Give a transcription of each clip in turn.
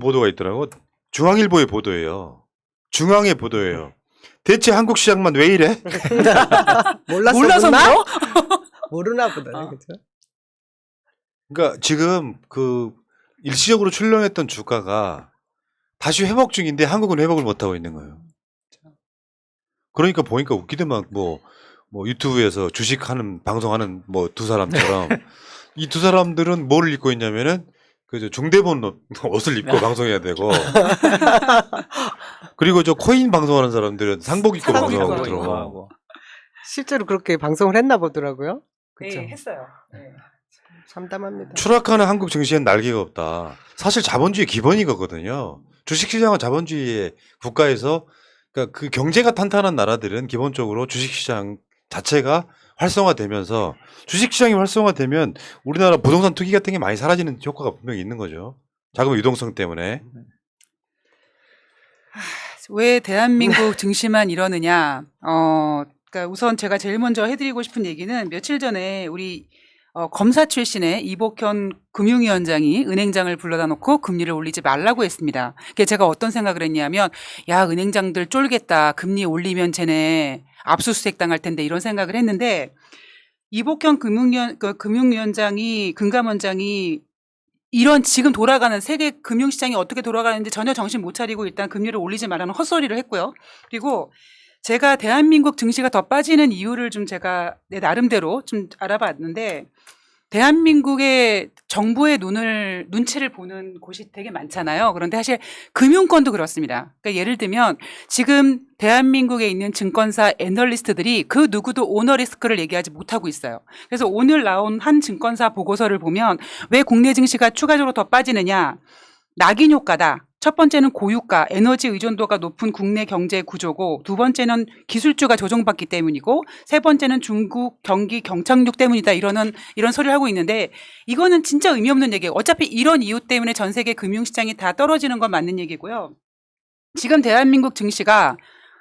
보도가 있더라고. 중앙일보의 보도예요. 중앙의 보도예요. 대체 한국 시장만 왜 이래? 몰라서 보나? 뭐? 모르나 보다. 어. 그렇죠? 그러니까 지금 그 일시적으로 출렁했던 주가가 다시 회복 중인데 한국은 회복을 못 하고 있는 거예요. 그러니까 보니까 웃기더만 뭐 유튜브에서 주식하는 방송하는 뭐 두 사람처럼 이 두 사람들은 뭐를 입고 있냐면은 그 중대본 옷을 입고 방송해야 되고 그리고 저 코인 방송하는 사람들은 상복 입고 상복 입고 방송하고 있고. 들어와. 실제로 그렇게 방송을 했나 보더라고요. 그렇죠. 네, 했어요. 네. 참담합니다. 추락하는 한국 증시엔 날개가 없다. 사실 자본주의 기본이 거거든요. 주식시장은 자본주의의 국가에서 그러니까 그 경제가 탄탄한 나라들은 기본적으로 주식시장 자체가 활성화되면서 주식시장이 활성화되면 우리나라 부동산 투기 같은 게 많이 사라지는 효과가 분명히 있는 거죠. 자금의 유동성 때문에. 왜 대한민국 증시만 이러느냐? 그러니까 우선 제가 제일 먼저 해드리고 싶은 얘기는 며칠 전에 우리 검사 출신의 이복현 금융위원장이 은행장을 불러다 놓고 금리를 올리지 말라고 했습니다. 그게 제가 어떤 생각을 했냐면, 야, 은행장들 쫄겠다. 금리 올리면 쟤네 압수수색 당할 텐데 이런 생각을 했는데, 이복현 금융위원장이, 금감원장이 이런 지금 돌아가는 세계 금융시장이 어떻게 돌아가는지 전혀 정신 못 차리고 일단 금리를 올리지 말라는 헛소리를 했고요. 그리고 제가 대한민국 증시가 더 빠지는 이유를 좀 제가 내 나름대로 좀 알아봤는데, 대한민국의 정부의 눈치를 보는 곳이 되게 많잖아요. 그런데 사실 금융권도 그렇습니다. 그러니까 예를 들면 지금 대한민국에 있는 증권사 애널리스트들이 그 누구도 오너 리스크를 얘기하지 못하고 있어요. 그래서 오늘 나온 한 증권사 보고서를 보면 왜 국내 증시가 추가적으로 더 빠지느냐. 낙인 효과다. 첫 번째는 고유가, 에너지 의존도가 높은 국내 경제 구조고, 두 번째는 기술주가 조정받기 때문이고, 세 번째는 중국 경기 경착륙 때문이다. 이런 소리를 하고 있는데, 이거는 진짜 의미 없는 얘기예요. 어차피 이런 이유 때문에 전 세계 금융시장이 다 떨어지는 건 맞는 얘기고요. 지금 대한민국 증시가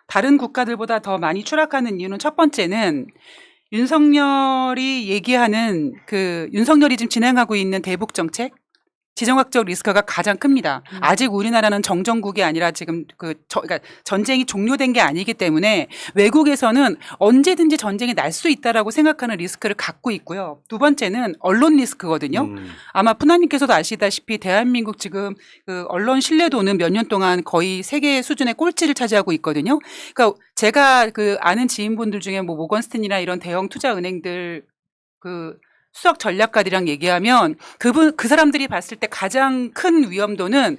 다른 국가들보다 더 많이 추락하는 이유는 첫 번째는 윤석열이 얘기하는 윤석열이 지금 진행하고 있는 대북 정책, 지정학적 리스크가 가장 큽니다. 아직 우리나라는 정전국이 아니라 지금 그러니까 전쟁이 종료된 게 아니기 때문에 외국에서는 언제든지 전쟁이 날 수 있다라고 생각하는 리스크를 갖고 있고요. 두 번째는 언론 리스크거든요. 아마 푸나님께서도 아시다시피 대한민국 지금 그 언론 신뢰도는 몇 년 동안 거의 세계 수준의 꼴찌를 차지하고 있거든요. 그러니까 제가 아는 지인분들 중에 뭐 모건스탠이나 이런 대형 투자 은행들 수석 전략가들이랑 얘기하면 그 사람들이 봤을 때 가장 큰 위험도는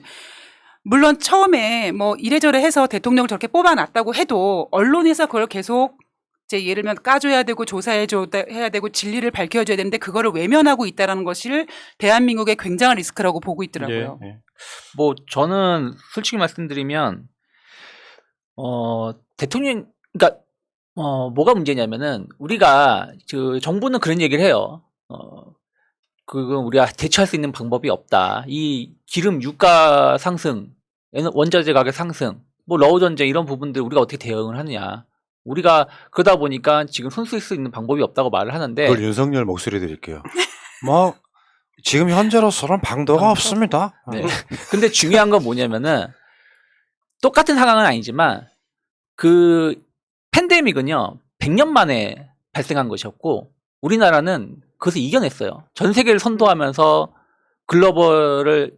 물론 처음에 뭐 이래저래 해서 대통령을 저렇게 뽑아놨다고 해도 언론에서 그걸 계속 이제 예를 들면 까줘야 되고 조사해야 되고 진리를 밝혀줘야 되는데 그거를 외면하고 있다라는 것을 대한민국의 굉장한 리스크라고 보고 있더라고요. 예. 뭐 저는 솔직히 말씀드리면 대통령 그러니까 뭐가 문제냐면은 우리가 정부는 그런 얘기를 해요. 그건 우리가 대처할 수 있는 방법이 없다. 이 기름 유가 상승, 원자재 가격 상승, 뭐 러우 전쟁 이런 부분들 우리가 어떻게 대응을 하느냐. 우리가 그러다 보니까 지금 손 쓸 수 있는 방법이 없다고 말을 하는데 그걸 윤석열 목소리 드릴게요. 뭐 지금 현재로서는 방도가 없습니다. 네. 근데 중요한 건 뭐냐면은 똑같은 상황은 아니지만 그 팬데믹은요 100년 만에 발생한 것이었고 우리나라는 그것을 이겨냈어요. 전 세계를 선도하면서 글로벌을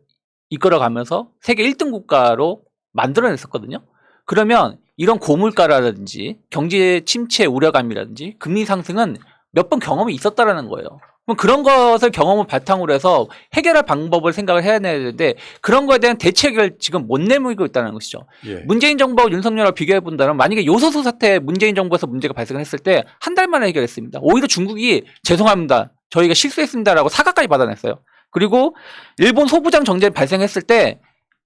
이끌어가면서 세계 1등 국가로 만들어냈었거든요. 그러면 이런 고물가라든지 경제 침체 우려감이라든지 금리 상승은 몇 번 경험이 있었다라는 거예요. 그럼 그런 것을 경험을 바탕으로 해서 해결할 방법을 생각을 해야 되는데 그런 거에 대한 대책을 지금 못 내밀고 있다는 것이죠. 예. 문재인 정부하고 윤석열하고 비교해 본다면 만약에 요소수 사태 문재인 정부에서 문제가 발생했을 때 한 달 만에 해결했습니다. 오히려 중국이 죄송합니다. 저희가 실수했습니다라고 사과까지 받아냈어요. 그리고 일본 소부장 정쟁 발생했을 때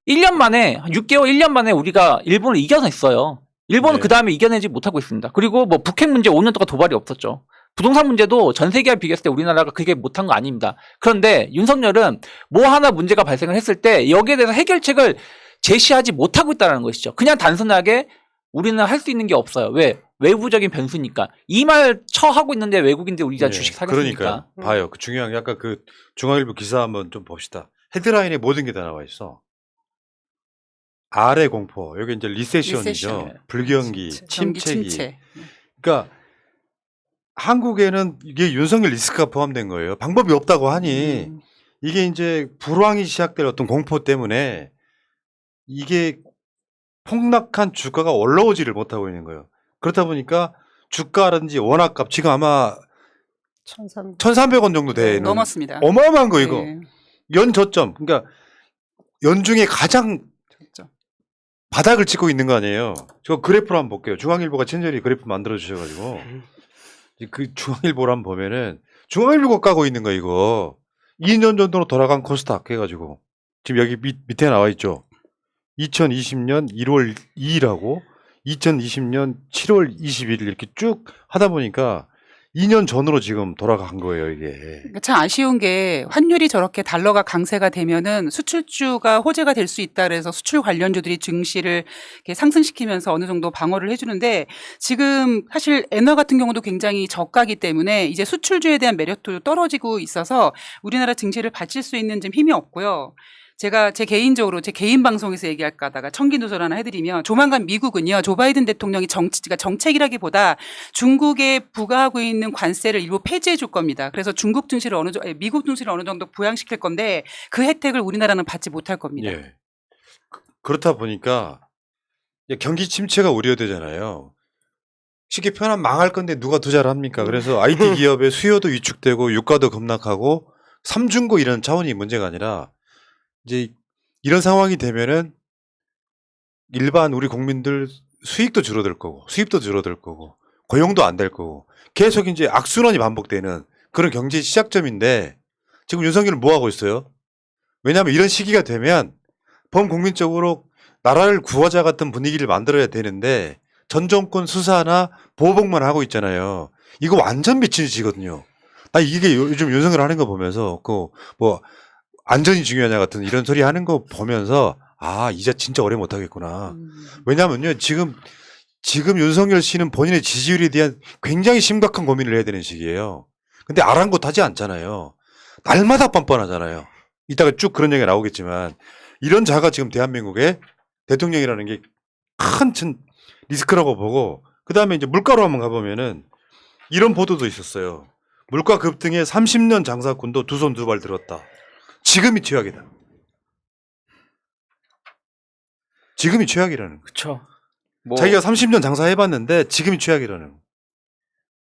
1년 만에 6개월 1년 만에 우리가 일본을 이겨냈어요. 일본은 네. 그 다음에 이겨내지 못하고 있습니다. 그리고 뭐 북핵 문제 5년 동안 도발이 없었죠. 부동산 문제도 전 세계와 비교했을 때 우리나라가 그게 못한 거 아닙니다. 그런데 윤석열은 뭐 하나 문제가 발생을 했을 때 여기에 대해서 해결책을 제시하지 못하고 있다는 것이죠. 그냥 단순하게 우리는 할 수 있는 게 없어요. 왜? 외부적인 변수니까. 이 말 처하고 있는데 외국인들 우리가 주식 사겠습니까? 그러니까 봐요. 그 중요한 게 아까 그 중앙일보 기사 한번 좀 봅시다. 헤드라인에 모든 게 다 나와 있어. 아래 공포, 여기 이제 리세션이죠. 리세션. 불경기, 경기 침체기. 침체. 그러니까 한국에는 이게 윤석열 리스크가 포함된 거예요. 방법이 없다고 하니 이게 이제 불황이 시작될 어떤 공포 때문에 이게 폭락한 주가가 올라오지를 못하고 있는 거예요. 그렇다 보니까 주가라든지 원화값 지금 아마 1,300원 정도 되는 넘었습니다. 어마어마한 거 이거. 네. 연저점. 그러니까 연중에 가장 저점. 바닥을 찍고 있는 거 아니에요. 저 그래프로 한번 볼게요. 중앙일보가 친절히 그래프 만들어 주셔가지고 그 중앙일보를 한번 보면은 중앙일보가 까고 있는 거 이거 2년 전으로 돌아간 코스닥 해가지고 지금 여기 밑에 나와 있죠. 2020년 1월 2일하고 2020년 7월 21일 이렇게 쭉 하다 보니까 2년 전으로 지금 돌아간 거예요 이게. 그러니까 참 아쉬운 게 환율이 저렇게 달러가 강세가 되면은 수출주가 호재가 될 수 있다 그래서 수출 관련주들이 증시를 이렇게 상승시키면서 어느 정도 방어를 해주는데 지금 사실 엔화 같은 경우도 굉장히 저가기 때문에 이제 수출주에 대한 매력도 떨어지고 있어서 우리나라 증시를 받칠 수 있는 좀 힘이 없고요. 제가 제 개인적으로 제 개인 방송에서 얘기할까 하다가 청기 누설 하나 해드리면 조만간 미국은요 조 바이든 대통령이 정책이라기보다 중국에 부과하고 있는 관세를 일부 폐지해 줄 겁니다. 그래서 중국 증시를 미국 증시를 어느 정도 부양시킬 건데 그 혜택을 우리나라는 받지 못할 겁니다. 예. 그렇다 보니까 이제 경기 침체가 우려되잖아요. 쉽게 표현하면 망할 건데 누가 투자를 합니까? 그래서 IT 기업의 수요도 위축되고 유가도 급락하고 삼중고 이런 차원이 문제가 아니라 이제 이런 상황이 되면은 일반 우리 국민들 수익도 줄어들 거고 수입도 줄어들 거고 고용도 안 될 거고 계속 이제 악순환이 반복되는 그런 경제 시작점인데 지금 윤석열은 뭐 하고 있어요? 왜냐하면 이런 시기가 되면 범국민적으로 나라를 구하자 같은 분위기를 만들어야 되는데 전 정권 수사나 보복만 하고 있잖아요. 이거 완전 미친 짓이거든요. 나 이게 요즘 윤석열 하는 거 보면서 그 뭐 안전이 중요하냐 같은 이런 소리 하는 거 보면서 아 이제 진짜 오래 못 하겠구나. 왜냐하면요 지금 윤석열 씨는 본인의 지지율에 대한 굉장히 심각한 고민을 해야 되는 시기예요. 근데 아랑곳하지 않잖아요. 날마다 뻔뻔하잖아요. 이따가 쭉 그런 얘기가 나오겠지만 이런 자가 지금 대한민국의 대통령이라는 게 큰 리스크라고 보고 그 다음에 이제 물가로 한번 가보면은 이런 보도도 있었어요. 물가 급등에 30년 장사꾼도 두 손 두 발 들었다. 지금이 최악이다. 지금이 최악이라는 거. 그쵸. 뭐 자기가 30년 장사해봤는데 지금이 최악이라는 거.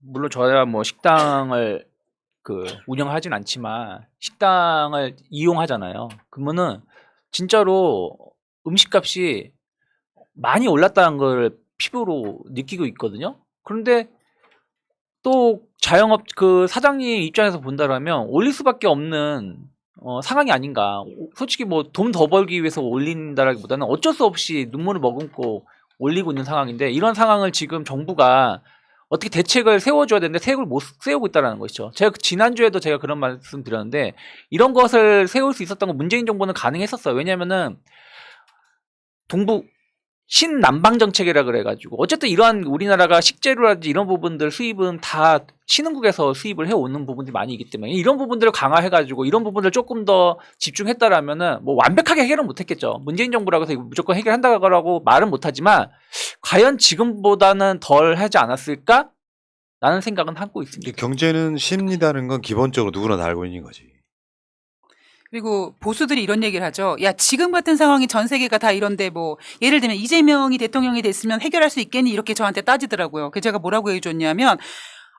물론 저야 뭐 식당을 운영하진 않지만 식당을 이용하잖아요. 그러면은 진짜로 음식값이 많이 올랐다는 걸 피부로 느끼고 있거든요. 그런데 또 자영업 사장님 입장에서 본다라면 올릴 수밖에 없는 상황이 아닌가. 솔직히 뭐 돈 더 벌기 위해서 올린다라기보다는 어쩔 수 없이 눈물을 머금고 올리고 있는 상황인데 이런 상황을 지금 정부가 어떻게 대책을 세워줘야 되는데 대책을 못 세우고 있다는 것이죠. 제가 지난주에도 제가 그런 말씀 드렸는데 이런 것을 세울 수 있었던 건 문재인 정부는 가능했었어요. 왜냐면은 동북 신남방 정책이라 그래가지고 어쨌든 이러한 우리나라가 식재료라든지 이런 부분들 수입은 다 신흥국에서 수입을 해오는 부분들이 많이 있기 때문에 이런 부분들을 강화해가지고 이런 부분들 조금 더 집중했다라면은 뭐 완벽하게 해결은 못했겠죠. 문재인 정부라고 해서 무조건 해결한다고 말은 못하지만 과연 지금보다는 덜 하지 않았을까? 라는 생각은 하고 있습니다. 경제는 심리다는 건 기본적으로 누구나 다 알고 있는 거지. 그리고 보수들이 이런 얘기를 하죠. 야, 지금 같은 상황이 전 세계가 다 이런데 뭐 예를 들면 이재명이 대통령이 됐으면 해결할 수 있겠니? 이렇게 저한테 따지더라고요. 그래서 제가 뭐라고 해줬냐면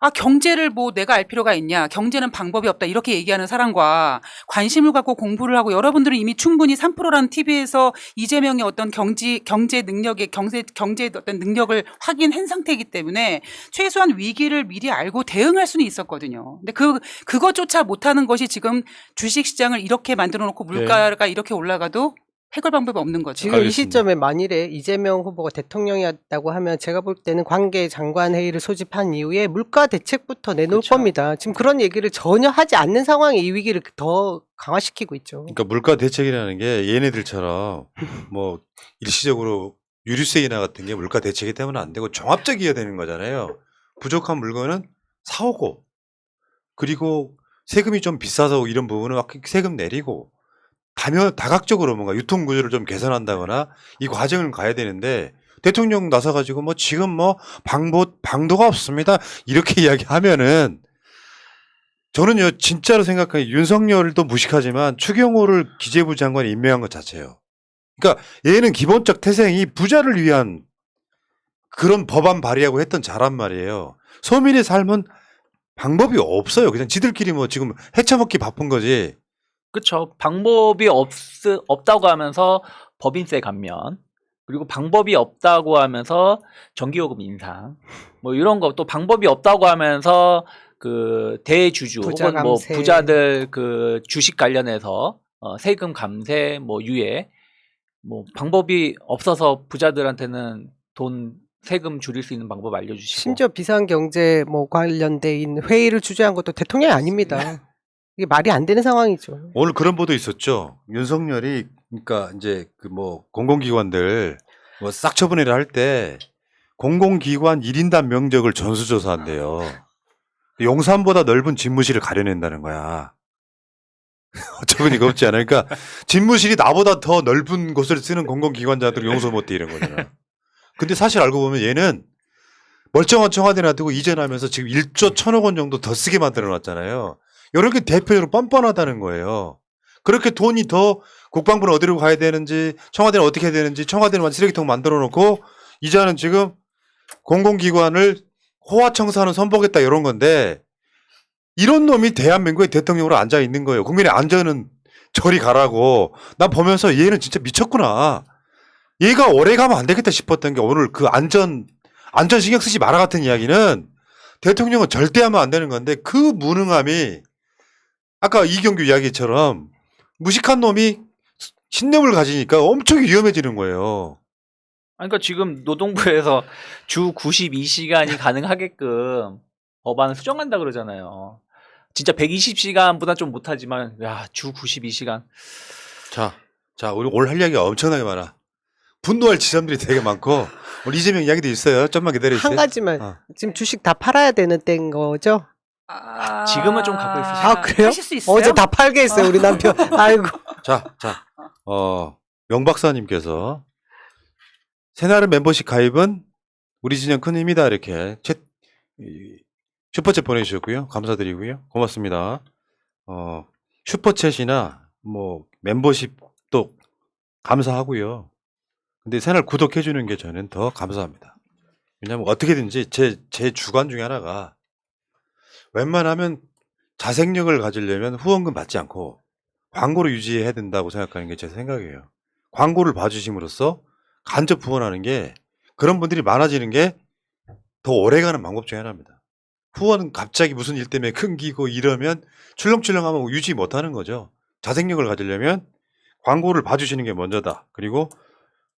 아, 경제를 뭐 내가 알 필요가 있냐. 경제는 방법이 없다. 이렇게 얘기하는 사람과 관심을 갖고 공부를 하고 여러분들은 이미 충분히 3%라는 TV에서 이재명의 어떤 경제 능력의 경제의 어떤 능력을 확인한 상태이기 때문에 최소한 위기를 미리 알고 대응할 수는 있었거든요. 근데 그것조차 못하는 것이 지금 주식시장을 이렇게 만들어 놓고 물가가 이렇게 올라가도 해결 방법이 없는 거죠. 지금 이 알겠습니다. 시점에 만일에 이재명 후보가 대통령이었다고 하면 제가 볼 때는 관계 장관 회의를 소집한 이후에 물가 대책부터 내놓을 그렇죠. 겁니다. 지금 그런 얘기를 전혀 하지 않는 상황에 이 위기를 더 강화시키고 있죠. 그러니까 물가 대책이라는 게 얘네들처럼 뭐 일시적으로 유류세 인하 같은 게 물가 대책이 되면 안 되고 종합적이어야 되는 거잖아요. 부족한 물건은 사오고 그리고 세금이 좀 비싸서 이런 부분은 막 세금 내리고 다각적으로 뭔가 유통 구조를 좀 개선한다거나 이 과정을 가야 되는데 대통령 나서가지고 뭐 지금 뭐 방도가 없습니다 이렇게 이야기하면은 저는요 진짜로 생각하기에 윤석열도 무식하지만 추경호를 기재부 장관에 임명한 것 자체예요. 그러니까 얘는 기본적 태생이 부자를 위한 그런 법안 발의하고 했던 자란 말이에요. 서민의 삶은 방법이 없어요. 그냥 지들끼리 뭐 지금 헤쳐먹기 바쁜 거지. 그렇죠. 방법이 없다고 하면서 법인세 감면, 그리고 방법이 없다고 하면서 전기요금 인상, 뭐 이런 거, 또 방법이 없다고 하면서 그 대주주 부자 혹은 뭐 감세. 부자들 그 주식 관련해서 세금 감세, 뭐 유예, 뭐 방법이 없어서 부자들한테는 돈 세금 줄일 수 있는 방법 알려주시고. 심지어 비상경제 뭐 관련돼 있는 회의를 주재한 것도 대통령이 아닙니다. 이게 말이 안 되는 상황이죠. 오늘 그런 보도 있었죠. 윤석열이 그러니까 이제 그 뭐 공공기관들 뭐 싹 처분해라 할 때 공공기관 1인당 면적을 전수조사한대요. 용산보다 넓은 집무실을 가려낸다는 거야. 어처구니가 없지 않아. 그러니까 집무실이 나보다 더 넓은 곳을 쓰는 공공기관자들 용서 못해 이런 거잖아. 근데 사실 알고 보면 얘는 멀쩡한 청와대 놔두고 이전하면서 지금 1조 1,000억 원 정도 더 쓰게 만들어 놨잖아요. 이렇게 대표적으로 뻔뻔하다는 거예요. 그렇게 돈이 더 국방부는 어디로 가야 되는지 청와대는 어떻게 해야 되는지 청와대는 쓰레기통 만들어 놓고 이자는 지금 공공기관을 호화청산을 선보겠다 이런 건데 이런 놈이 대한민국의 대통령으로 앉아 있는 거예요. 국민의 안전은 저리 가라고. 난 보면서 얘는 진짜 미쳤구나. 얘가 오래 가면 안 되겠다 싶었던 게 오늘 그 안전 신경 쓰지 마라 같은 이야기는 대통령은 절대 하면 안 되는 건데 그 무능함이 아까 이경규 이야기처럼 무식한 놈이 신념을 가지니까 엄청 위험해지는 거예요. 아니, 그러니까 지금 노동부에서 주 92시간이 가능하게끔 법안을 수정한다 그러잖아요. 진짜 120시간보다 좀 못하지만 주 92시간. 자, 우리 오늘 할 이야기가 엄청나게 많아. 분노할 지점들이 되게 많고 우리 이재명 이야기도 있어요. 좀만 기다려주세요. 한 가지만 어. 지금 주식 다 팔아야 되는 때인 거죠? 지금은 좀 갖고 있으시죠. 아, 그래요? 하실 수 있어요? 어제 다 팔게 했어요 우리 남편. 아이고. 자, 명 박사님께서 새나름 멤버십 가입은 우리 진영 큰 힘이다 이렇게 슈퍼챗 보내주셨고요. 감사드리고요. 고맙습니다. 슈퍼챗이나 뭐 멤버십도 감사하고요. 근데 새날 구독해주는 게 저는 더 감사합니다. 왜냐하면 어떻게든지 제 주관 중에 하나가 웬만하면 자생력을 가지려면 후원금 받지 않고 광고로 유지해야 된다고 생각하는 게 제 생각이에요. 광고를 봐주심으로써 간접 후원하는 게 그런 분들이 많아지는 게 더 오래가는 방법 중에 하나입니다. 후원은 갑자기 무슨 일 때문에 끊기고 이러면 출렁출렁하면 유지 못하는 거죠. 자생력을 가지려면 광고를 봐주시는 게 먼저다. 그리고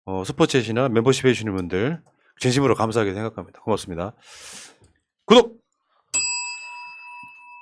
슈퍼챗이나 멤버십 해주시는 분들 진심으로 감사하게 생각합니다. 고맙습니다. 구독!